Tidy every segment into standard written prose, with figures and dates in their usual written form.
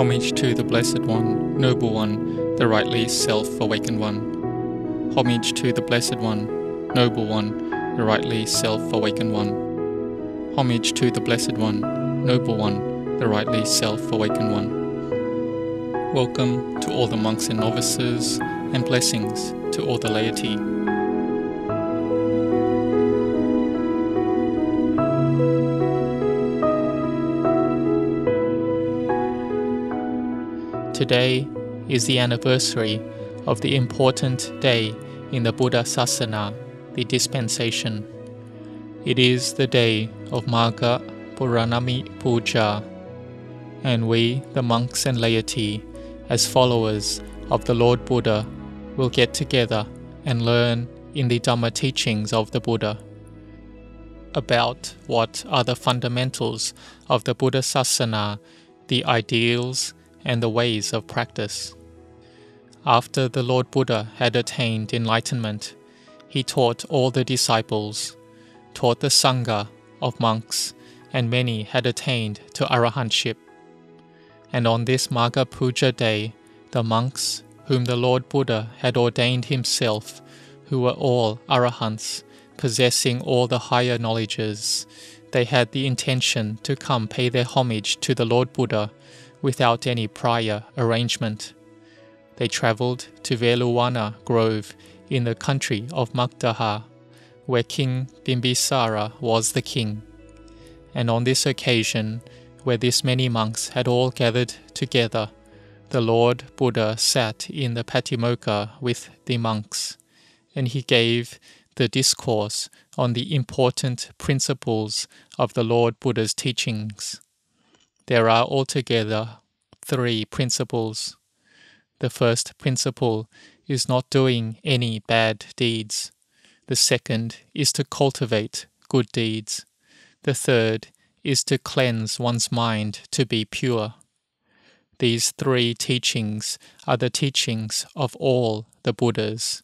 Homage to the Blessed One, Noble One, the rightly Self-Awakened One. Homage to the Blessed One, Noble One, the rightly Self-Awakened One. Homage to the Blessed One, Noble One, the rightly Self-Awakened One. Welcome to all the monks and novices, and blessings to all the laity. Today is the anniversary of the important day in the Buddha Sasana, the dispensation. It is the day of Māgha Pūjā, and we, the monks and laity, as followers of the Lord Buddha, will get together and learn in the Dhamma teachings of the Buddha about what are the fundamentals of the Buddha Sasana, the ideals and the ways of practice. After the Lord Buddha had attained enlightenment, he taught all the disciples, taught the Sangha of monks, and many had attained to arahantship. And on this Māgha Pūjā day, the monks whom the Lord Buddha had ordained himself, who were all arahants, possessing all the higher knowledges, they had the intention to come pay their homage to the Lord Buddha without any prior arrangement. They travelled to Veluwana Grove in the country of Magdaha, where King Bimbisara was the king. And on this occasion, where this many monks had all gathered together, the Lord Buddha sat in the Patimokkha with the monks, and he gave the discourse on the important principles of the Lord Buddha's teachings. There are altogether 3 principles. The first principle is not doing any bad deeds. The second is to cultivate good deeds. The third is to cleanse one's mind to be pure. These 3 teachings are the teachings of all the Buddhas.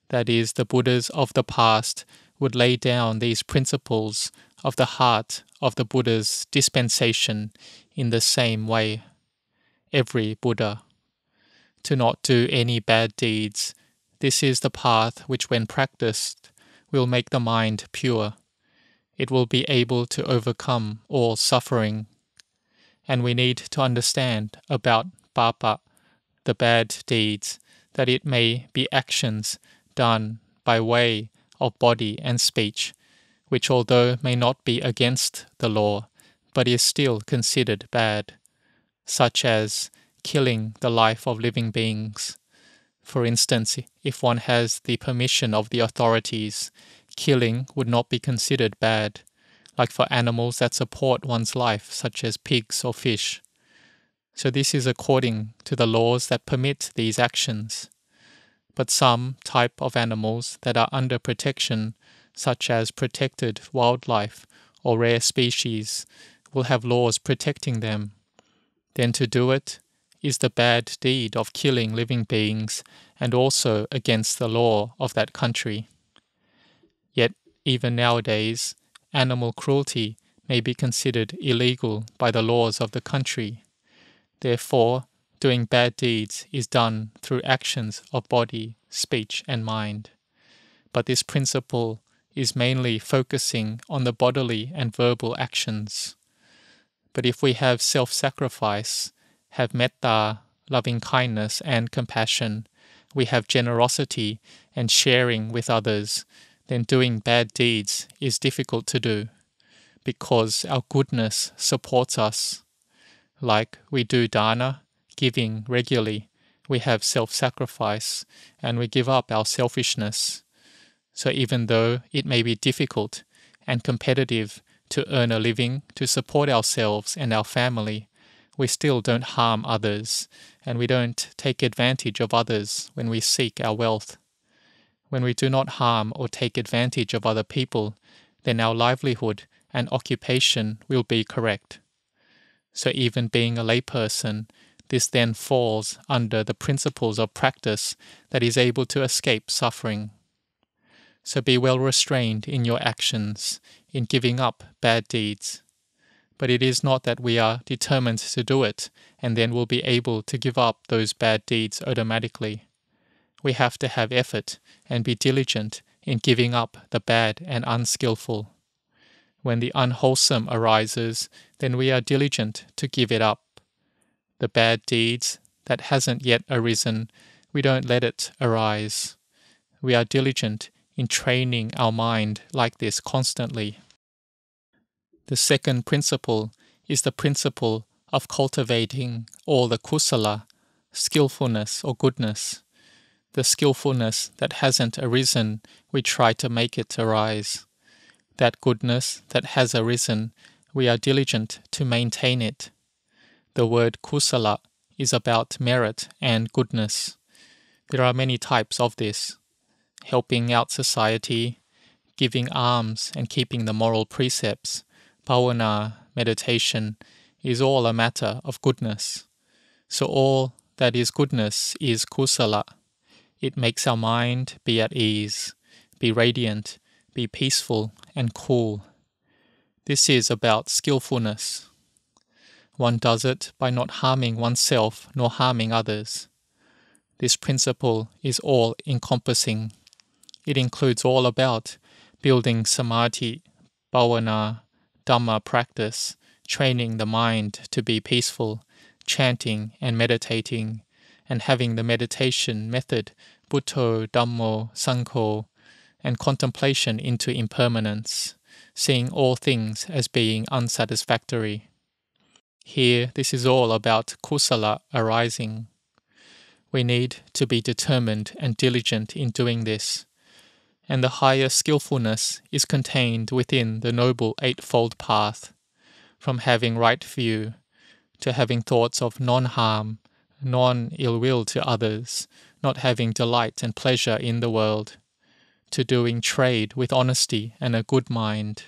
That is, the Buddhas of the past would lay down these principles of the heart of the Buddha's dispensation in the same way. Every Buddha. To not do any bad deeds, this is the path which, when practiced, will make the mind pure. It will be able to overcome all suffering. And we need to understand about pāpa, the bad deeds, that it may be actions done by way of body and speech, which although may not be against the law, but is still considered bad, such as killing the life of living beings. For instance, if one has the permission of the authorities, killing would not be considered bad, like for animals that support one's life, such as pigs or fish. So this is according to the laws that permit these actions. But some type of animals that are under protection, such as protected wildlife or rare species, will have laws protecting them. Then to do it is the bad deed of killing living beings and also against the law of that country. Yet even nowadays, animal cruelty may be considered illegal by the laws of the country. Therefore, doing bad deeds is done through actions of body, speech and mind. But this principle is mainly focusing on the bodily and verbal actions. But if we have self-sacrifice, have metta, loving kindness and compassion, we have generosity and sharing with others, then doing bad deeds is difficult to do, because our goodness supports us. Like we do dana, giving regularly, we have self-sacrifice, and we give up our selfishness. So even though it may be difficult and competitive to earn a living to support ourselves and our family, we still don't harm others, and we don't take advantage of others when we seek our wealth. When we do not harm or take advantage of other people, then our livelihood and occupation will be correct. So even being a layperson, this then falls under the principles of practice that is able to escape suffering. So be well restrained in your actions, in giving up bad deeds. But it is not that we are determined to do it and then we'll be able to give up those bad deeds automatically. We have to have effort and be diligent in giving up the bad and unskillful. When the unwholesome arises, then we are diligent to give it up. The bad deeds that hasn't yet arisen, we don't let it arise. We are diligent in training our mind like this constantly. The second principle is the principle of cultivating all the kusala, skillfulness or goodness. The skillfulness that hasn't arisen, we try to make it arise. That goodness that has arisen, we are diligent to maintain it. The word kusala is about merit and goodness. There are many types of this. Helping out society, giving alms and keeping the moral precepts, bhavana, meditation, is all a matter of goodness. So all that is goodness is kusala. It makes our mind be at ease, be radiant, be peaceful and cool. This is about skillfulness. One does it by not harming oneself nor harming others. This principle is all-encompassing. It includes all about building samadhi, bhavana, Dhamma practice, training the mind to be peaceful, chanting and meditating, and having the meditation method, Buddho, Dhammo, Sangho, and contemplation into impermanence, seeing all things as being unsatisfactory. Here, this is all about kusala arising. We need to be determined and diligent in doing this, and the higher skillfulness is contained within the Noble Eightfold Path, from having right view, to having thoughts of non-harm, non-ill will to others, not having delight and pleasure in the world, to doing trade with honesty and a good mind.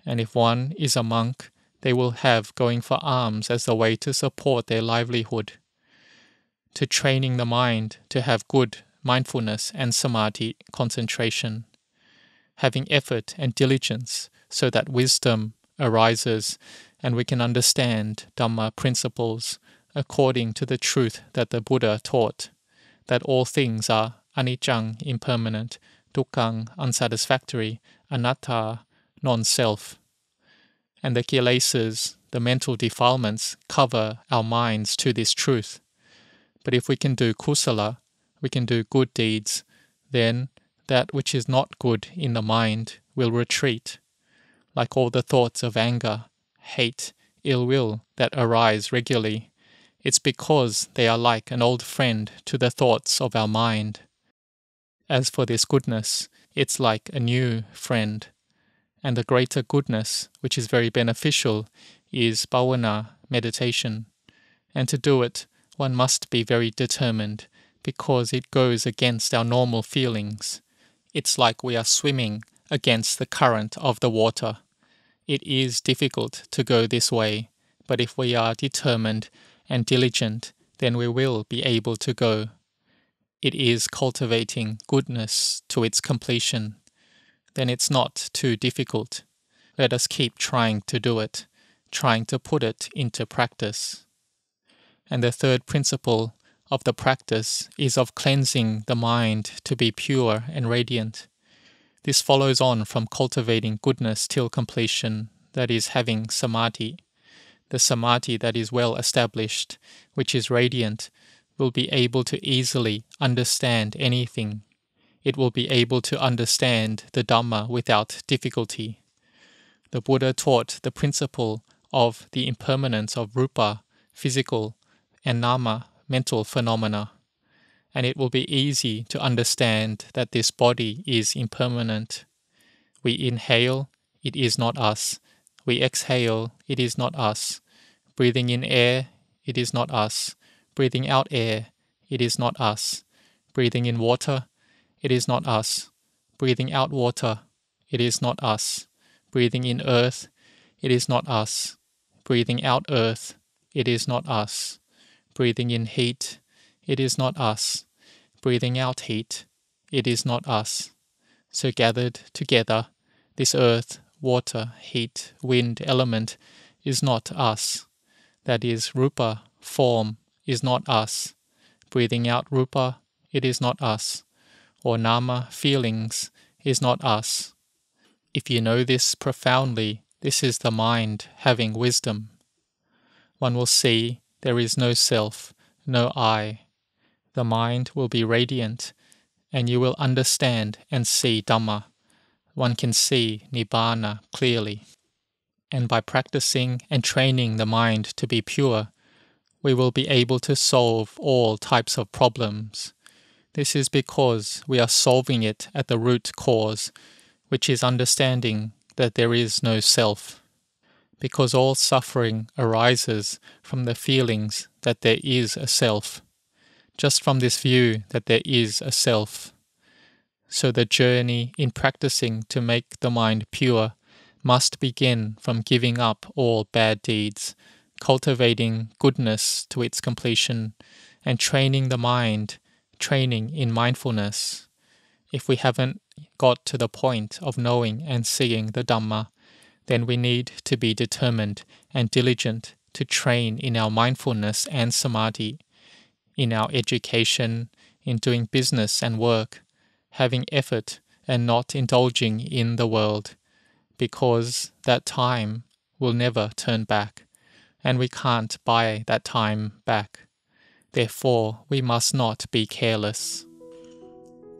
And if one is a monk, they will have going for alms as the way to support their livelihood, to training the mind to have good mindfulness and samadhi concentration, having effort and diligence so that wisdom arises and we can understand Dhamma principles according to the truth that the Buddha taught, that all things are anicca, impermanent, dukkha, unsatisfactory, anatta, non-self. And the kilesas, the mental defilements, cover our minds to this truth. But if we can do kusala, we can do good deeds, then that which is not good in the mind will retreat. Like all the thoughts of anger, hate, ill will that arise regularly, it's because they are like an old friend to the thoughts of our mind. As for this goodness, it's like a new friend. And the greater goodness, which is very beneficial, is bhavana, meditation. And to do it, one must be very determined, because it goes against our normal feelings. It's like we are swimming against the current of the water. It is difficult to go this way, but if we are determined and diligent, then we will be able to go. It is cultivating goodness to its completion. Then it's not too difficult. Let us keep trying to do it, trying to put it into practice. And the third principle of the practice is of cleansing the mind to be pure and radiant. This follows on from cultivating goodness till completion, that is having samadhi. The samadhi that is well established, which is radiant, will be able to easily understand anything. It will be able to understand the Dhamma without difficulty. The Buddha taught the principle of the impermanence of rupa, physical, and nama, mental phenomena, and it will be easy to understand that this body is impermanent. We inhale, it is not us. We exhale, it is not us. Breathing in air, it is not us. Breathing out air, it is not us. Breathing in water, it is not us. Breathing out water, it is not us. Breathing in earth, it is not us. Breathing out earth, it is not us. Breathing in heat, it is not us. Breathing out heat, it is not us. So gathered together, this earth, water, heat, wind, element is not us. That is, rupa, form, is not us. Breathing out rupa, it is not us. Or nama, feelings, is not us. If you know this profoundly, this is the mind having wisdom. One will see there is no self, no I. The mind will be radiant, and you will understand and see Dhamma. One can see Nibbana clearly. And by practicing and training the mind to be pure, we will be able to solve all types of problems. This is because we are solving it at the root cause, which is understanding that there is no self. Because all suffering arises from the feelings that there is a self, just from this view that there is a self. So the journey in practicing to make the mind pure must begin from giving up all bad deeds, cultivating goodness to its completion, and training the mind, training in mindfulness. If we haven't got to the point of knowing and seeing the Dhamma, then we need to be determined and diligent to train in our mindfulness and samadhi, in our education, in doing business and work, having effort and not indulging in the world, because that time will never turn back, and we can't buy that time back. Therefore, we must not be careless.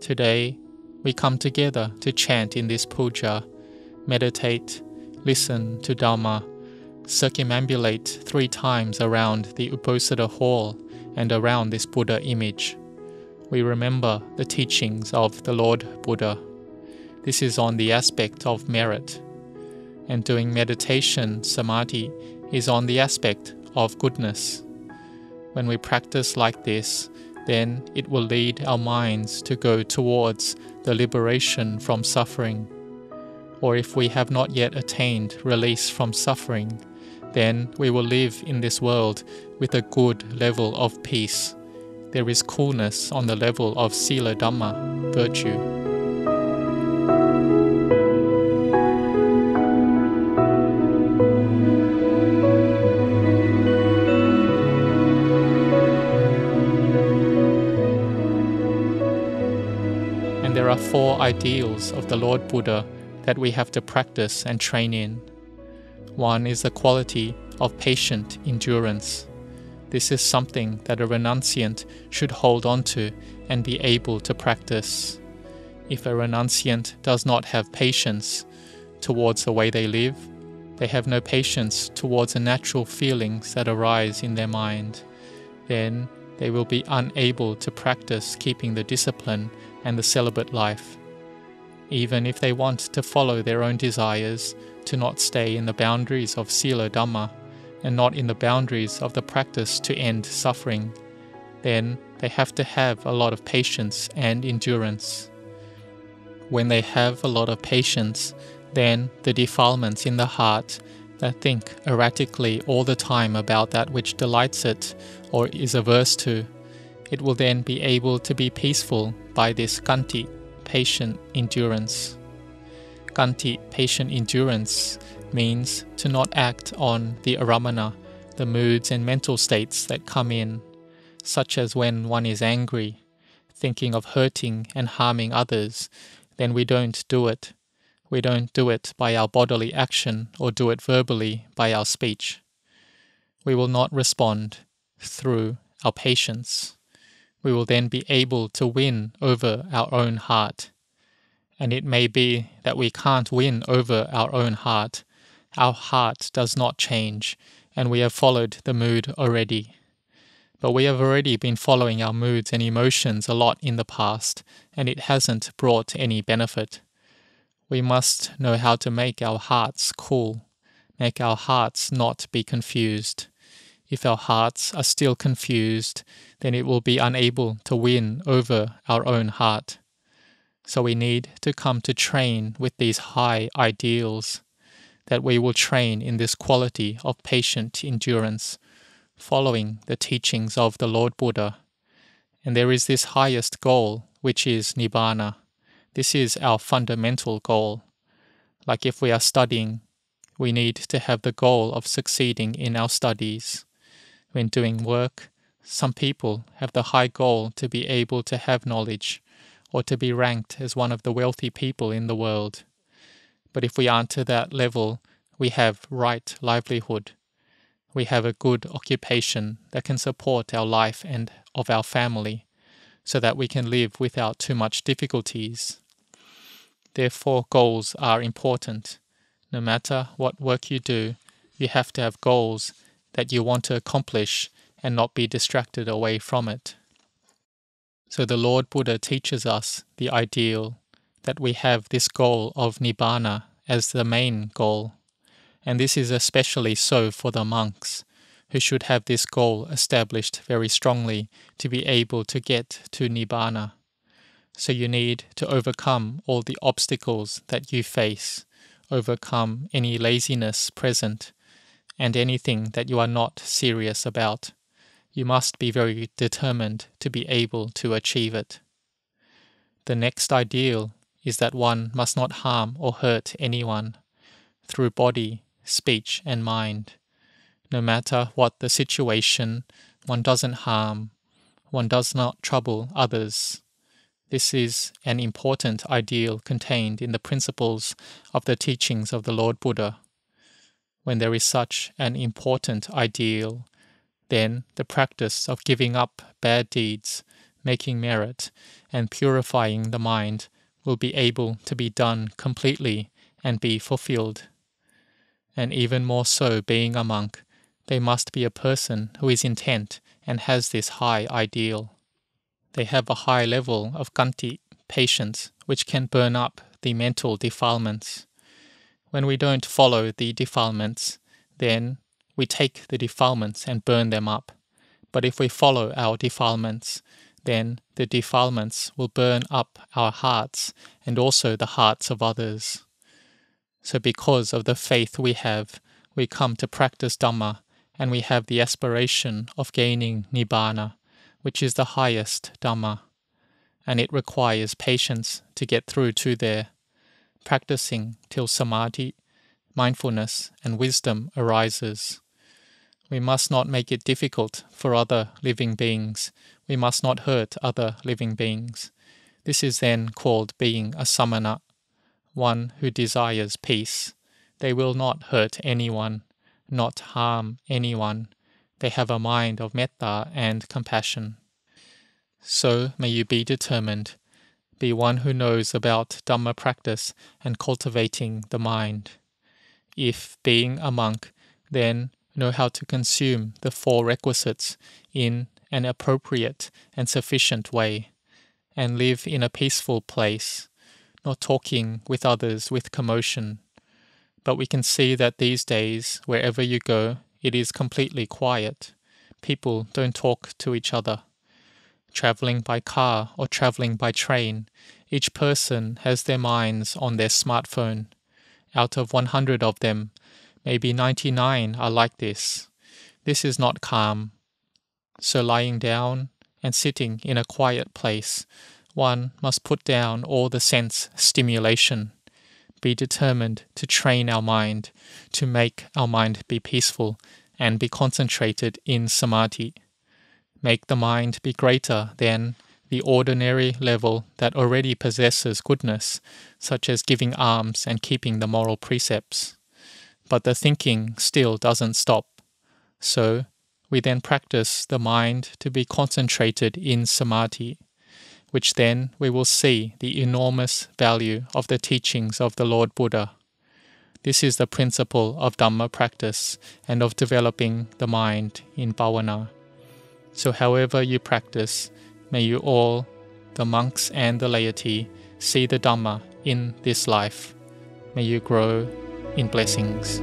Today, we come together to chant in this puja, meditate, listen to Dhamma, circumambulate 3 times around the Uposatha hall and around this Buddha image. We remember the teachings of the Lord Buddha. This is on the aspect of merit. And doing meditation, samadhi, is on the aspect of goodness. When we practice like this, then it will lead our minds to go towards the liberation from suffering. Or if we have not yet attained release from suffering, then we will live in this world with a good level of peace. There is coolness on the level of Sila Dhamma, virtue. And there are 4 ideals of the Lord Buddha that we have to practice and train in. One is the quality of patient endurance. This is something that a renunciant should hold on to and be able to practice. If a renunciant does not have patience towards the way they live, they have no patience towards the natural feelings that arise in their mind, then they will be unable to practice keeping the discipline and the celibate life. Even if they want to follow their own desires, to not stay in the boundaries of Sila Dhamma, and not in the boundaries of the practice to end suffering, then they have to have a lot of patience and endurance. When they have a lot of patience, then the defilements in the heart that think erratically all the time about that which delights it or is averse to, it will then be able to be peaceful by this kanti, patient endurance. Kanti, patient endurance, means to not act on the aramana, the moods and mental states that come in, such as when one is angry, thinking of hurting and harming others, then we don't do it. We don't do it by our bodily action or do it verbally by our speech. We will not respond through our patience. We will then be able to win over our own heart. And it may be that we can't win over our own heart. Our heart does not change, and we have followed the mood already. But we have already been following our moods and emotions a lot in the past, and it hasn't brought any benefit. We must know how to make our hearts cool, make our hearts not be confused. If our hearts are still confused, then it will be unable to win over our own heart. So we need to come to train with these high ideals, that we will train in this quality of patient endurance, following the teachings of the Lord Buddha. And there is this highest goal, which is Nibbana. This is our fundamental goal. Like if we are studying, we need to have the goal of succeeding in our studies. When doing work, some people have the high goal to be able to have knowledge, or to be ranked as one of the wealthy people in the world. But if we aren't to that level, we have right livelihood. We have a good occupation that can support our life and of our family, so that we can live without too much difficulties. Therefore, goals are important. No matter what work you do, you have to have goals that you want to accomplish and not be distracted away from it. So the Lord Buddha teaches us the ideal, that we have this goal of Nibbana as the main goal. And this is especially so for the monks, who should have this goal established very strongly to be able to get to Nibbana. So you need to overcome all the obstacles that you face, overcome any laziness present, and anything that you are not serious about. You must be very determined to be able to achieve it. The next ideal is that one must not harm or hurt anyone through body, speech, and mind. No matter what the situation, one doesn't harm, one does not trouble others. This is an important ideal contained in the principles of the teachings of the Lord Buddha. When there is such an important ideal, then the practice of giving up bad deeds, making merit, and purifying the mind will be able to be done completely and be fulfilled. And even more so, being a monk, they must be a person who is intent and has this high ideal. They have a high level of khanti, patience, which can burn up the mental defilements. When we don't follow the defilements, then we take the defilements and burn them up. But if we follow our defilements, then the defilements will burn up our hearts and also the hearts of others. So because of the faith we have, we come to practice Dhamma, and we have the aspiration of gaining Nibbana, which is the highest Dhamma, and it requires patience to get through to there, practicing till samadhi, mindfulness, and wisdom arises. We must not make it difficult for other living beings. We must not hurt other living beings. This is then called being a samana, one who desires peace. They will not hurt anyone, not harm anyone. They have a mind of metta and compassion. So may you be determined. Be one who knows about Dhamma practice and cultivating the mind. If, being a monk, then know how to consume the 4 requisites in an appropriate and sufficient way, and live in a peaceful place, not talking with others with commotion. But we can see that these days, wherever you go, it is completely quiet. People don't talk to each other. Traveling by car or traveling by train, each person has their minds on their smartphone. Out of 100 of them, maybe 99 are like this. This is not calm. So lying down and sitting in a quiet place, one must put down all the sense stimulation. Be determined to train our mind, to make our mind be peaceful and be concentrated in samadhi. Make the mind be greater than the ordinary level that already possesses goodness, such as giving alms and keeping the moral precepts. But the thinking still doesn't stop. So we then practice the mind to be concentrated in samadhi, which then we will see the enormous value of the teachings of the Lord Buddha. This is the principle of Dhamma practice and of developing the mind in bhavana. So however you practice, may you all, the monks and the laity, see the Dhamma in this life. May you grow in blessings.